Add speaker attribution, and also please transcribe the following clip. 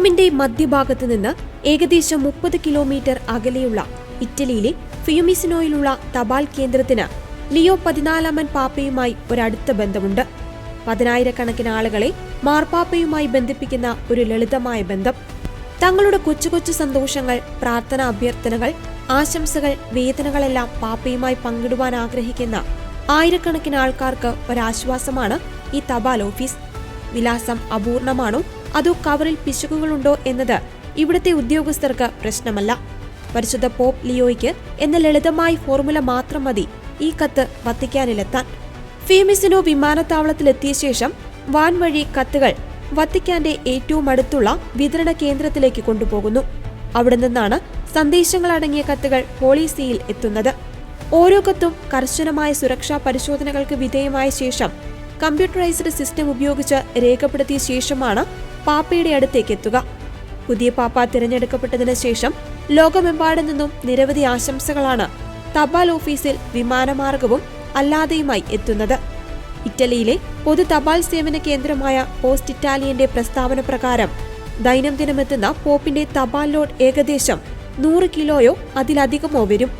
Speaker 1: റോമിന്റെ മധ്യഭാഗത്ത് നിന്ന് ഏകദേശം 30 കിലോമീറ്റർ അകലെയുള്ള ഇറ്റലിയിലെ ഫിയുമിസിനോയിലുള്ള തപാൽ കേന്ദ്രത്തിന് ലിയോ 14 പാപ്പയുമായി ഒരടുത്ത ബന്ധമുണ്ട്. 10,000-കണക്കിന് ആളുകളെ മാർപ്പാപ്പയുമായി ബന്ധിപ്പിക്കുന്ന ഒരു ലളിതമായ ബന്ധം. തങ്ങളുടെ കൊച്ചു കൊച്ചു സന്തോഷങ്ങൾ, പ്രാർത്ഥനാ അഭ്യർത്ഥനകൾ, ആശംസകൾ, വേദനകളെല്ലാം പാപ്പയുമായി പങ്കിടുവാൻ ആഗ്രഹിക്കുന്ന ആയിരക്കണക്കിന് ആൾക്കാർക്ക് ഒരാശ്വാസമാണ് ഈ തപാൽ ഓഫീസ്. വിലാസം അപൂർണമാണോ അതോ കവറിൽ പിശകുകളുണ്ടോ എന്നത് ഇവിടുത്തെ ഉദ്യോഗസ്ഥർക്ക് പ്രശ്നമല്ല. പരിശുദ്ധ പോപ്പ് ലിയോയ്ക്ക് എന്ന ലളിതമായ ഫോർമുല മാത്രം മതി ഈ കത്ത് വത്തിക്കാനിലെത്താൻ. ഫിയുമിസിനോ വിമാനത്താവളത്തിലെത്തിയ ശേഷം വാൻ വഴി കത്തുകൾ വത്തിക്കാന്റെ ഏറ്റവും അടുത്തുള്ള വിതരണ കേന്ദ്രത്തിലേക്ക് കൊണ്ടുപോകുന്നു. അവിടെ നിന്നാണ് സന്ദേശങ്ങളടങ്ങിയ കത്തുകൾ പോളിസിയിൽ എത്തുന്നത്. ഓരോ കത്തും കർശനമായ സുരക്ഷാ പരിശോധനകൾക്ക് വിധേയമായ ശേഷം കമ്പ്യൂട്ടറൈസ്ഡ് സിസ്റ്റം ഉപയോഗിച്ച് രേഖപ്പെടുത്തിയ ശേഷമാണ് പാപ്പയുടെ അടുത്തേക്ക് എത്തുക. പുതിയ പാപ്പ തിരഞ്ഞെടുക്കപ്പെട്ടതിന് ശേഷം ലോകമെമ്പാടും നിന്നും നിരവധി ആശംസകളാണ് തപാൽ ഓഫീസിൽ വിമാനമാർഗവും അല്ലാതെയുമായി എത്തുന്നത്. ഇറ്റലിയിലെ പൊതു തപാൽ സേവന കേന്ദ്രമായ പോസ്റ്റ് ഇറ്റാലിയന്റെ പ്രസ്താവന പ്രകാരം ദൈനംദിനമെത്തുന്ന പോപ്പിന്റെ തപാൽ ലോഡ് ഏകദേശം 100 കിലോയോ അതിലധികമോ വരും.